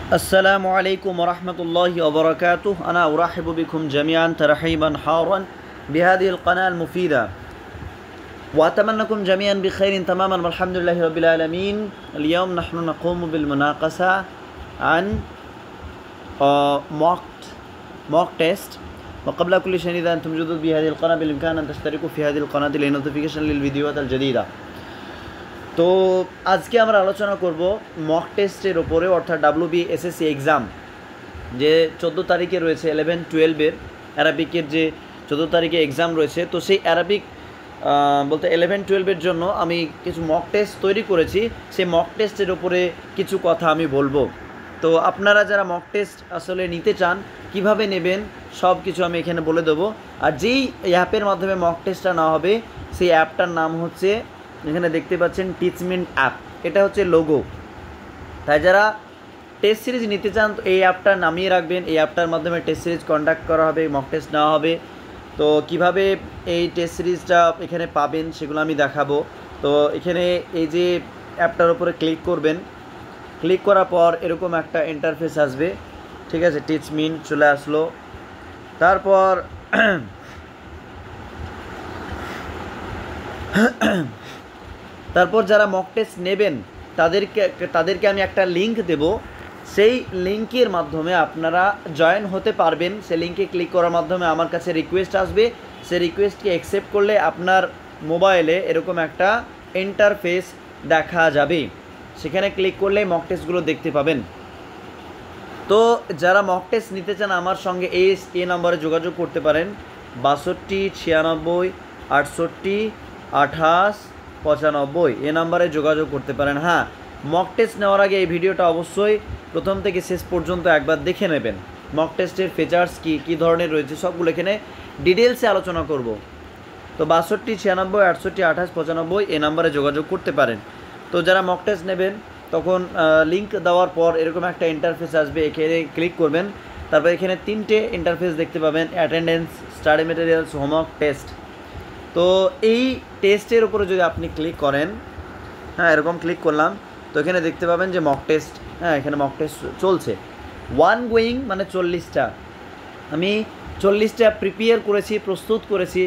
السلام عليكم ورحمة الله وبركاته. أنا أرحب بكم جميعا ترحيبا حارا بهذه القناة المفيدة، وأتمنىكم جميعا بخير تماما والحمد لله رب العالمين. اليوم نحن نقوم بالمناقشة عن mock test. وقبل كل شيء إذا أنتم جدد بهذه القناة بالإمكان أن تشتركوا في هذه القناة للنوتيفيكيشن للفيديوهات الجديدة. তো আজকে আমরা আলোচনা করব মক টেস্টের উপরে, অর্থাৎ WBSSC এক্সাম যে 14 তারিখে রয়েছে 11-12 অ্যারাবিকের যে 14 তারিখে এক্সাম রয়েছে। তো সেই অ্যারাবিক বলতে 11-12 জন্য আমি কিছু মক টেস্ট তৈরি করেছি। সেই মক টেস্টের উপরে কিছু কথা আমি বলবো। তো আপনারা যারা মক টেস্ট আসলে নিতে চান কিভাবে নেবেন সব কিছু আমি এখানে বলে দেবো। আর যেই অ্যাপের মাধ্যমে মক টেস্টটা না হবে সেই অ্যাপটার নাম হচ্ছে, এখানে দেখতে পাচ্ছেন টিচমেন্ট অ্যাপ, এটা হচ্ছে লোগো। তাই যারা টেস্ট সিরিজ নিতে চান তো এই অ্যাপটা নামিয়ে রাখবেন। এই অ্যাপটার মাধ্যমে টেস্ট সিরিজ কন্ডাক্ট করা হবে, মক টেস্ট নেওয়া হবে। তো কিভাবে এই টেস্ট সিরিজটা এখানে পাবেন সেগুলো আমি দেখাবো। তো এখানে এই যে অ্যাপটার উপরে ক্লিক করবেন, ক্লিক করার পর এরকম একটা ইন্টারফেস আসবে, ঠিক আছে। টিচমিন চলে আসলো। তারপর যারা মক টেস্ট নেবেন তাদেরকে আমি একটা লিঙ্ক দেব। সেই লিঙ্কের মাধ্যমে আপনারা জয়েন হতে পারবেন। সেই লিঙ্কে ক্লিক করার মাধ্যমে আমার কাছে রিকোয়েস্ট আসবে। সেই রিকোয়েস্টকে অ্যাকসেপ্ট করলে আপনার মোবাইলে এরকম একটা ইন্টারফেস দেখা যাবে। সেখানে ক্লিক করলেই মক টেস্টগুলো দেখতে পাবেন। তো যারা মক টেস্ট নিতে চান আমার সঙ্গে এই নম্বরে যোগাযোগ করতে পারেন, 62 96 68 28 95 এ নাম্বারে যোগাযোগ করতে পারেন। হ্যাঁ, মক টেস্ট নেওয়ার আগে এই ভিডিওটা অবশ্যই প্রথম থেকে শেষ পর্যন্ত একবার দেখে নেবেন। মক টেস্টের ফিচার্স কী ধরনের রয়েছে সবগুলো এখানে ডিটেলসে আলোচনা করব। তো 62 96 68 28 95 এ নাম্বারে যোগাযোগ করতে পারেন। তো যারা মক টেস্ট নেবেন তখন লিঙ্ক দেওয়ার পর এরকম একটা ইন্টারফেস আসবে, এখানে ক্লিক করবেন। তারপর এখানে 3টে ইন্টারফেস দেখতে পাবেন, attendance, study materials, homework, test. তো এই টেস্টের উপরে যদি আপনি ক্লিক করেন, হ্যাঁ এরকম ক্লিক করলাম, তো এখানে দেখতে পাবেন যে মক টেস্ট, হ্যাঁ এখানে মক টেস্ট চলছে। ওয়ান গোয়িং মানে 40টা। আমি 40টা প্রিপেয়ার করেছি, প্রস্তুত করেছি।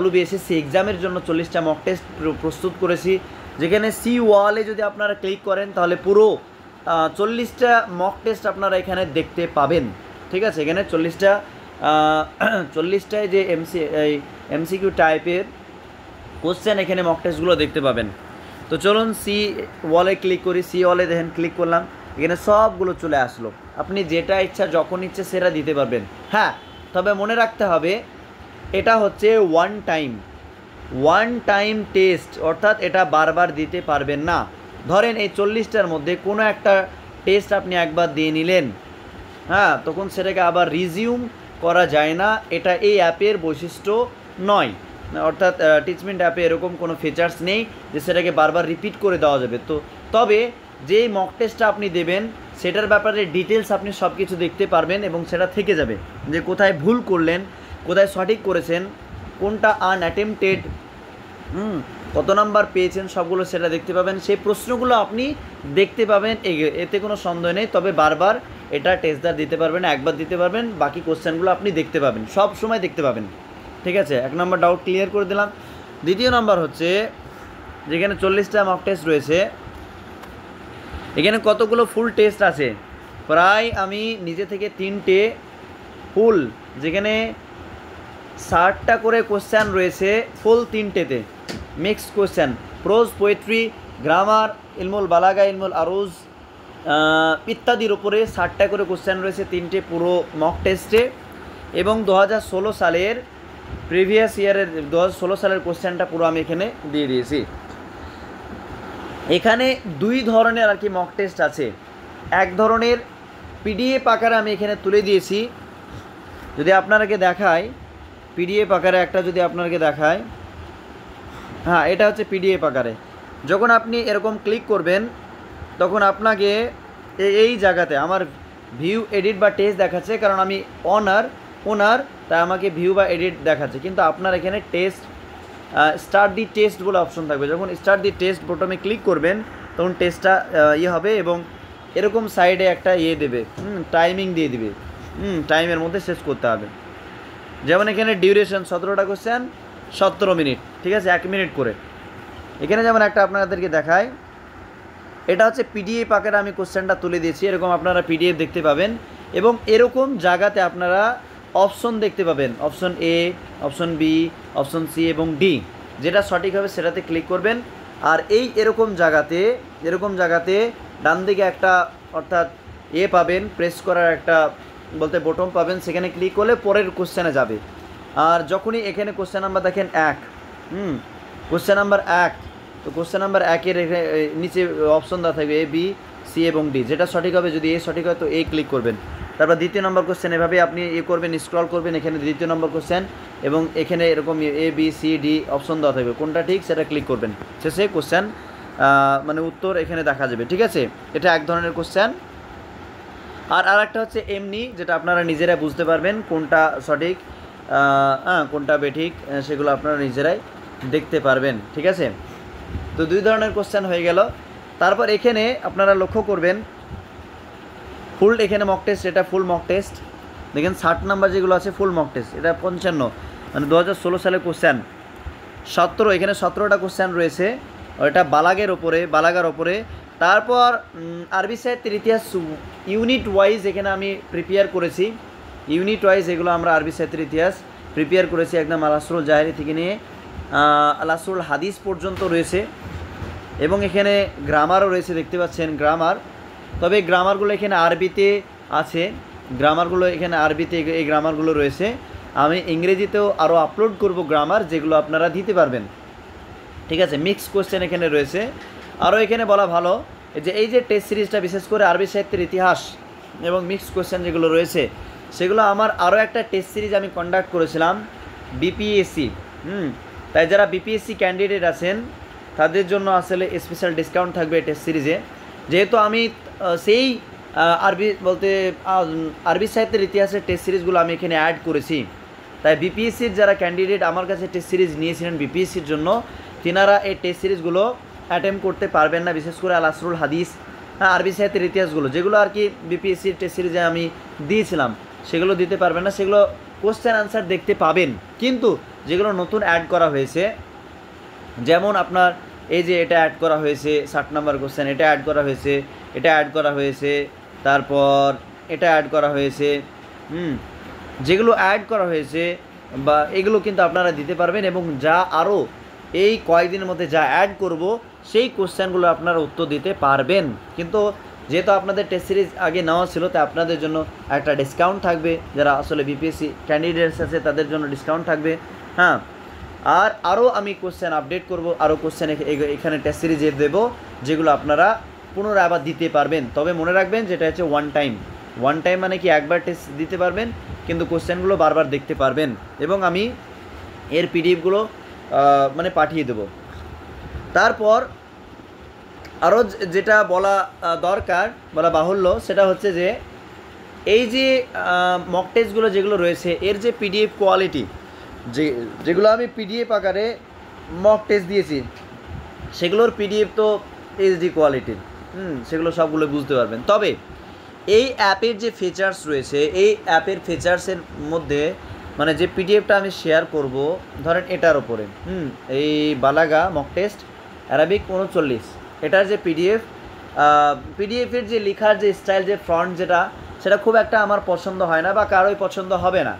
WBSSC এক্সামের জন্য 40টা মক টেস্ট প্রস্তুত করেছি। যেখানে সি ওয়ালে যদি আপনারা ক্লিক করেন তাহলে পুরো 40টা মক টেস্ট আপনারা এখানে দেখতে পাবেন, ঠিক আছে। এখানে 40টায় যে MCQ টাইপের কোশ্চেন এখানে মক টেস্টগুলো দেখতে পাবেন। তো চলুন সি ওয়ালে ক্লিক করি। সি ওয়ালে দেখেন ক্লিক করলাম, এখানে সবগুলো চলে আসলো। আপনি যেটা ইচ্ছা যখন ইচ্ছে সেটা দিতে পারবেন। হ্যাঁ, তবে মনে রাখতে হবে এটা হচ্ছে ওয়ান টাইম টেস্ট, অর্থাৎ এটা বারবার দিতে পারবেন না। ধরেন এই 40টার মধ্যে কোনো একটা টেস্ট আপনি একবার দিয়ে নিলেন, হ্যাঁ তখন সেটাকে আবার রিজিউম করা যায় না। এটা এই অ্যাপের বৈশিষ্ট্য নয়, অর্থাৎ টিচমেন্ট অ্যাপে এরকম কোনো ফিচার্স নেই যে সেটাকে বারবার রিপিট করে দেওয়া যাবে। তো তবে যেই মক টেস্টটা আপনি দেবেন সেটার ব্যাপারে ডিটেলস আপনি সব কিছু দেখতে পারবেন এবং সেটা থেকে যাবে যে কোথায় ভুল করলেন, কোথায় সঠিক করেছেন, কোনটা আনঅ্যাটেম্পটেড, কত নাম্বার পেয়েছেন, সবগুলো সেটা দেখতে পাবেন। সেই প্রশ্নগুলো আপনি দেখতে পাবেন, এতে কোনো সন্দেহ নেই। তবে বারবার এটা টেস্টদার দিতে পারবেন, একবার দিতে পারবেন, বাকি কোশ্চেনগুলো আপনি দেখতে পাবেন, সব সময় দেখতে পাবেন, ঠিক আছে। এক নম্বর ডাউট ক্লিয়ার করে দিলাম। দ্বিতীয় নাম্বার হচ্ছে যেখানে 40টা মক টেস্ট রয়েছে, এখানে কতগুলো ফুল টেস্ট আছে। প্রায় আমি নিজে থেকে 3টে ফুল, যেখানে 60টা করে কোশ্চেন রয়েছে ফুল 3টেতে, mixed question, prose, poetry, grammar, ইলমুল বালাগা, ইলমুল আরুজ ইত্যাদির উপরে 60টা করে কোশ্চেন রয়েছে 3টে পুরো মক টেস্টে। এবং 2016 সালের প্রিভিয়াস ইয়ারের 2016 সালের কোশ্চেনটা পুরো আমি এখানে দিয়ে দিয়েছি। এখানে 2 ধরনের আর কি মক টেস্ট আছে। এক ধরনের PDF আকারে আমি এখানে তুলে দিয়েছি, যদি আপনাকে দেখায় PDF আকারে একটা, যদি আপনাকে দেখায়, হ্যাঁ এটা হচ্ছে PDF আকারে। যখন আপনি এরকম ক্লিক করবেন তখন আপনাকে এই জায়গাতে আমার ভিউ এডিট বা টেস্ট দেখাচ্ছে, কারণ আমি ওনার তাই আমাকে ভিউ বা এডিট দেখাচ্ছে। কিন্তু আপনার এখানে টেস্ট স্টার্ট দি টেস্ট বলে অপশন থাকবে। যখন স্টার্ট দি টেস্ট বটমে ক্লিক করবেন তখন টেস্টটা হবে এবং এরকম সাইডে একটা দেবে, টাইমিং দিয়ে দিবে, টাইমের মধ্যে শেষ করতে হবে। যেমন এখানে ডিউরেশন 17টা কোশ্চেন 17 মিনিট, ঠিক আছে, 1 মিনিট করে। এখানে যেমন একটা আপনাদেরকে দেখায়, এটা হচ্ছে পিডিএফ আকারে আমি কোশ্চেনটা তুলে দিয়েছি, এরকম আপনারা পিডিএফ দেখতে পাবেন এবং এরকম জায়গাতে আপনারা অপশন দেখতে পাবেন, option A, option B, option C এবং ডি, যেটা সঠিক হবে সেটাতে ক্লিক করবেন। আর এরকম জায়গাতে ডান দিকে একটা অর্থাৎ পাবেন, প্রেস করার একটা বলতে বটন পাবেন, সেখানে ক্লিক করলে পরের কোশ্চেনে যাবে। আর যখনই এখানে কোশ্চেন নাম্বার দেখেন 1, কোশ্চেন নাম্বার 1, তো কোশ্চেন নাম্বার 1-এর নিচে অপশন দেওয়া থাকবে এ, বি, সি এবং ডি, যেটা সঠিক হবে, যদি এ সঠিক হয় তো এ ক্লিক করবেন। তারপর দ্বিতীয় নম্বর কোশ্চেন, এভাবে আপনি করবেন, স্ক্রল করবেন, এখানে দ্বিতীয় নম্বর কোশ্চেন এবং এখানে এরকম এ, বি, সি, ডি অপশন দেওয়া থাকবে, কোনটা ঠিক সেটা ক্লিক করবেন, শেষে কোশ্চেন মানে উত্তর এখানে দেখা যাবে, ঠিক আছে। এটা এক ধরনের কোশ্চেন। আর আরেকটা হচ্ছে এমনি, যেটা আপনারা নিজেরাই বুঝতে পারবেন কোনটা সঠিক কোনটা বেঠিক, সেগুলো আপনারা নিজেরাই দেখতে পারবেন, ঠিক আছে। তো 2 ধরনের কোশ্চেন হয়ে গেল। তারপর এখানে আপনারা লক্ষ্য করবেন ফুল, এখানে মক টেস্ট, এটা ফুল মক টেস্ট, দেখেন 60 নাম্বার যেগুলো আছে ফুল মক টেস্ট, এটা 55 মানে 2016 সালের কোশ্চেন। 17, এখানে 17টা কোশ্চেন রয়েছে, ওইটা বালাগার ওপরে। তারপর আরবি সাহিত্যের ইতিহাস ইউনিট ওয়াইজ এখানে আমি প্রিপেয়ার করেছি, ইউনিট ওয়াইজ এগুলো আমরা আরবি সাহিত্যের ইতিহাস প্রিপেয়ার করেছি, একদম আল-আসরুল জাহেরি থেকে নিয়ে আল-আসরুল হাদিস পর্যন্ত রয়েছে। এবং এখানে গ্রামারও রয়েছে, দেখতে পাচ্ছেন গ্রামার, তবে গ্রামারগুলো এখানে আরবিতে আছে, গ্রামারগুলো এখানে আরবিতে এই গ্রামারগুলো রয়েছে। আমি ইংরেজিতেও আরও আপলোড করব গ্রামার, যেগুলো আপনারা দিতে পারবেন, ঠিক আছে। মিক্স কোশ্চেন এখানে রয়েছে। আরও এখানে বলা ভালো যে এই যে টেস্ট সিরিজটা বিশেষ করে আরবি সাহিত্যের ইতিহাস এবং মিক্স কোশ্চেন যেগুলো রয়েছে, সেগুলো আমার আরও একটা টেস্ট সিরিজ আমি কন্ডাক্ট করেছিলাম বিপিএসসি, তাই যারা বিপিএসসি ক্যান্ডিডেট আছেন তাদের জন্য আসলে স্পেশাল ডিসকাউন্ট থাকবে টেস্ট সিরিজে, যেহেতু আমি সেই আরবি সাহিত্যের ইতিহাসের টেস্ট সিরিজগুলো আমি এখানে অ্যাড করেছি। তাই বিপিএসসির যারা ক্যান্ডিডেট আমার কাছে টেস্ট সিরিজ নিয়েছিলেন বিপিএসসির জন্য, তিনারা এই টেস্ট সিরিজগুলো অ্যাটেম্প করতে পারবেন না, বিশেষ করে আল-আসরুল হাদিস, আরবি সাহিত্যের ইতিহাসগুলো যেগুলো আর কি বিপিএসসির টেস্ট সিরিজে আমি দিয়েছিলাম, সেগুলো দিতে পারবেন না। সেগুলো কোশ্চেন আনসার দেখতে পাবেন, কিন্তু যেগুলো নতুন অ্যাড করা হয়েছে, যেমন আপনার এই যে এটা অ্যাড করা হয়েছে 60 নম্বর কোশ্চেন, এটা অ্যাড করা হয়েছে, এটা অ্যাড করা হয়েছে, তারপর এটা অ্যাড করা হয়েছে, যেগুলো অ্যাড করা হয়েছে বা এগুলো কিন্তু আপনারা দিতে পারবেন। এবং যা আরও এই কয়েকদিনের মধ্যে যা অ্যাড করব সেই কোশ্চেনগুলো আপনারা উত্তর দিতে পারবেন। কিন্তু যেহেতু আপনাদের টেস্ট সিরিজ আগে নেওয়া ছিল, তাই আপনাদের জন্য একটা ডিসকাউন্ট থাকবে, যারা আসলে বিপিএসসি ক্যান্ডিডেটস আছে তাদের জন্য ডিসকাউন্ট থাকবে। হ্যাঁ, আর আরও আমি কোশ্চেন আপডেট করব, আরও কোশ্চেন এখানে টেস্ট সিরিজে দেবো, যেগুলো আপনারা পুনরায় আবার দিতে পারবেন। তবে মনে রাখবেন যেটা হচ্ছে ওয়ান টাইম মানে কি একবার টেস্ট দিতে পারবেন, কিন্তু কোশ্চেনগুলো বারবার দেখতে পারবেন। এবং আমি এর পিডিএফগুলো মানে পাঠিয়ে দেব। তারপর আরও যেটা বলা দরকার, বলা বাহুল্য, সেটা হচ্ছে যে এই যে মক টেস্টগুলো যেগুলো রয়েছে, এর যে পিডিএফ কোয়ালিটি, যেগুলো আমি পিডিএফ আকারে মক টেস্ট দিয়েছি, সেগুলোর পিডিএফ তো এইচডি কোয়ালিটির, সেগুলো সবগুলো বুঝতে পারবেন। তবে এই অ্যাপের যে ফিচার্স রয়েছে, এই অ্যাপের ফিচার্সের মধ্যে মানে যে পিডিএফটা আমি শেয়ার করব, ধরেন এটার ওপরে এই বালাগা মক টেস্ট অ্যারাবিক 39, এটার যে পিডিএফের যে লেখার যে স্টাইল, যে ফন্ট, সেটা খুব একটা আমার পছন্দ হয় না বা কারোই পছন্দ হবে না,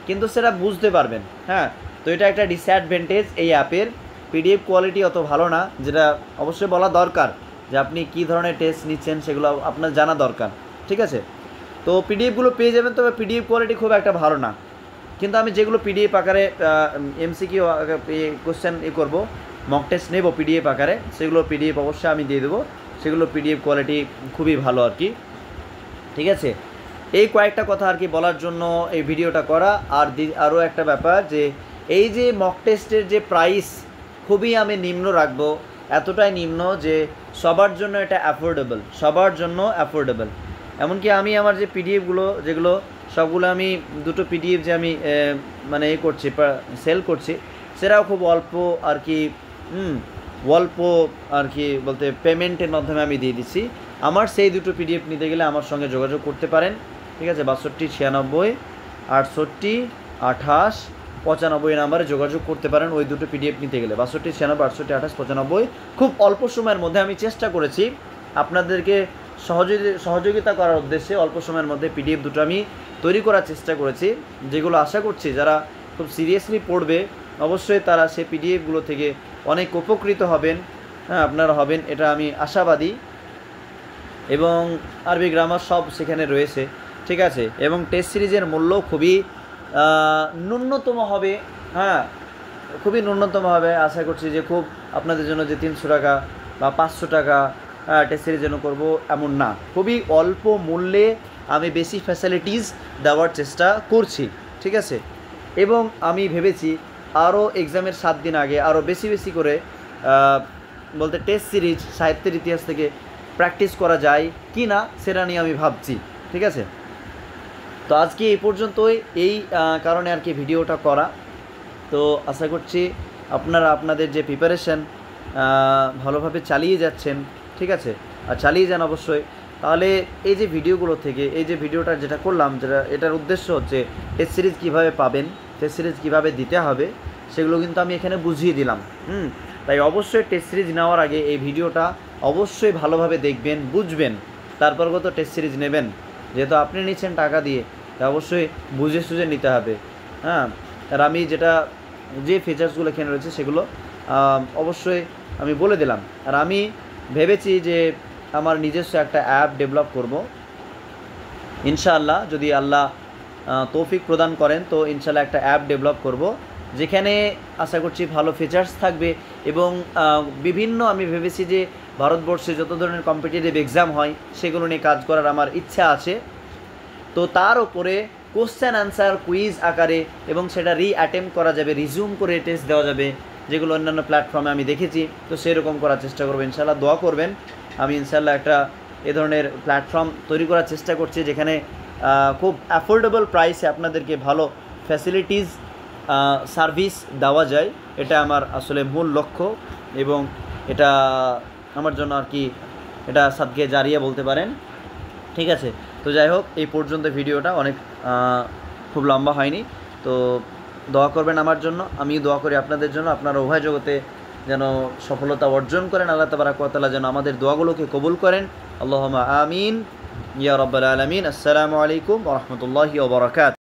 কিন্তু সেটা বুঝতে পারবেন। হ্যাঁ, তো এটা একটা ডিসঅ্যাডভান্টেজ এই অ্যাপের, পিডিএফ কোয়ালিটি অত ভালো না, যেটা অবশ্যই বলা দরকার যে আপনি কী ধরনের টেস্ট নিচ্ছেন সেগুলো আপনার জানা দরকার, ঠিক আছে। তো পিডিএফগুলো পেয়ে যাবেন, তবে পিডিএফ কোয়ালিটি খুব একটা ভালো না। কিন্তু আমি যেগুলো পিডিএফ আকারে এমসিকিউ কোশ্চেন করব, মক টেস্ট নেব পিডিএফ আকারে, সেগুলো পিডিএফ অবশ্যই আমি দিয়ে দেবো, সেগুলো পিডিএফ কোয়ালিটি খুবই ভালো আর কি, ঠিক আছে। এই কয়েকটা কথা আর কি বলার জন্য এই ভিডিওটা করা। আর আরও একটা ব্যাপার, যে এই যে মক টেস্টের যে প্রাইস খুবই আমি নিম্ন রাখবো, এতটাই নিম্ন যে সবার জন্য এটা অ্যাফোর্ডেবল। এমনকি আমি আমার যে পিডিএফগুলো যেগুলো সবগুলো আমি দুটো পিডিএফ যে আমি মানে করছি, সেল করছি, সেটাও খুব অল্প আর কি বলতে পেমেন্টের মাধ্যমে আমি দিয়ে দিচ্ছি। আমার সেই দুটো পিডিএফ নিতে গেলে আমার সঙ্গে যোগাযোগ করতে পারেন, ঠিক আছে। 62 96 68 28 95 নাম্বারে যোগাযোগ করতে পারেন ওই দুটো পিডিএফ নিতে গেলে। 62 96 68 28 95। খুব অল্প সময়ের মধ্যে আমি চেষ্টা করেছি আপনাদেরকে সহযোগিতা করার উদ্দেশ্যে অল্প সময়ের মধ্যে পিডিএফ দুটো আমি তৈরি করার চেষ্টা করেছি, যেগুলো আশা করছি যারা খুব সিরিয়াসলি পড়বে অবশ্যই তারা সেই পিডিএফগুলো থেকে অনেক উপকৃত হবেন। হ্যাঁ, আপনারা হবেন, এটা আমি আশাবাদী। এবং আরবি গ্রামার সব সেখানে রয়েছে, ঠিক আছে। এবং টেস্ট সিরিজের মূল্য খুবই ন্যূনতম হবে, হ্যাঁ, খুবই ন্যূনতম হবে। আশা করছি যে খুব আপনাদের জন্য যে 300 টাকা বা 500 টাকা টেস্ট সিরিজ জন্য করবো এমন না, খুবই অল্প মূল্যে আমি বেশি ফ্যাসিলিটিস দেওয়ার চেষ্টা করছি, ঠিক আছে। এবং আমি ভেবেছি আরও এক্সামের 7 দিন আগে আরও বেশি বেশি করে বলতে টেস্ট সিরিজ সাহিত্যের ইতিহাস থেকে প্র্যাকটিস করা যায় কি না সেটা নিয়ে আমি ভাবছি, ঠিক আছে। তো আজকে এই পর্যন্তই, এই কারণে আর কি ভিডিওটা করা। তো আশা করছি আপনারা আপনাদের যে প্রিপারেশান ভালোভাবে চালিয়ে যাচ্ছেন, ঠিক আছে, আর চালিয়ে যান অবশ্যই। তাহলে এই যে ভিডিওগুলো থেকে এই যে ভিডিওটা যেটা করলাম, যেটা এটার উদ্দেশ্য হচ্ছে টেস্ট সিরিজ কীভাবে পাবেন, টেস্ট সিরিজ কীভাবে দিতে হবে সেগুলো কিন্তু আমি এখানে বুঝিয়ে দিলাম। তাই অবশ্যই টেস্ট সিরিজ নেওয়ার আগে এই ভিডিওটা অবশ্যই ভালোভাবে দেখবেন, বুঝবেন, তারপর কত টেস্ট সিরিজ নেবেন। যেহেতু আপনি নিচ্ছেন টাকা দিয়ে, তা অবশ্যই বুঝে সুঝে নিতে হবে। হ্যাঁ, আর আমি যেটা যে ফিচার্সগুলো এখানে রয়েছে সেগুলো অবশ্যই আমি বলে দিলাম। আর আমি ভেবেছি যে আমার নিজস্ব একটা অ্যাপ ডেভেলপ করব ইনশাআল্লাহ, যদি আল্লাহ তৌফিক প্রদান করেন। তো ইনশাআল্লাহ একটা অ্যাপ ডেভেলপ করব যেখানে আশা করছি ভালো ফিচার্স থাকবে। এবং বিভিন্ন আমি ভেবেছি যে ভারতবর্ষে যত ধরনের কম্পিটিটিভ এক্সাম হয় সেগুলো নিয়ে কাজ করার আমার ইচ্ছা আছে। তো তার উপরে কোশ্চেন অ্যান্সার কুইজ আকারে, এবং সেটা অ্যাটেম্প করা যাবে, রিজিউম করে টেস্ট দেওয়া যাবে, যেগুলো অন্যান্য প্ল্যাটফর্মে আমি দেখেছি। তো সেরকম করার চেষ্টা করবো ইনশাআল্লাহ। দোয়া করবেন। আমি ইনশাআল্লাহ একটা এ ধরনের প্ল্যাটফর্ম তৈরি করার চেষ্টা করছি যেখানে খুব অ্যাফোর্ডেবল প্রাইসে আপনাদেরকে ভালো ফ্যাসিলিটিস সার্ভিস দেওয়া যায়। এটা আমার আসলে মূল লক্ষ্য, এবং এটা আমার জন্য আর কি এটা সাদকে জারিয়া বলতে পারেন, ঠিক আছে। তো যাই হোক, এই পর্যন্ত ভিডিওটা অনেক খুব লম্বা হয়নি। তো দোয়া করবেন আমার জন্য, আমি দোয়া করি আপনাদের জন্য, আপনারা উভয় জগতে যেন সফলতা অর্জন করেন। আল্লাহ তাবারাক ওয়া তাআলা যেন আমাদের দোয়াগুলোকে কবুল করেন। আল্লাহুম্মা আমিন ইয়া রাব্বাল আলামিন। আসসালামু আলাইকুম ওয়া রাহমাতুল্লাহি ওয়া বারাকাতুহু।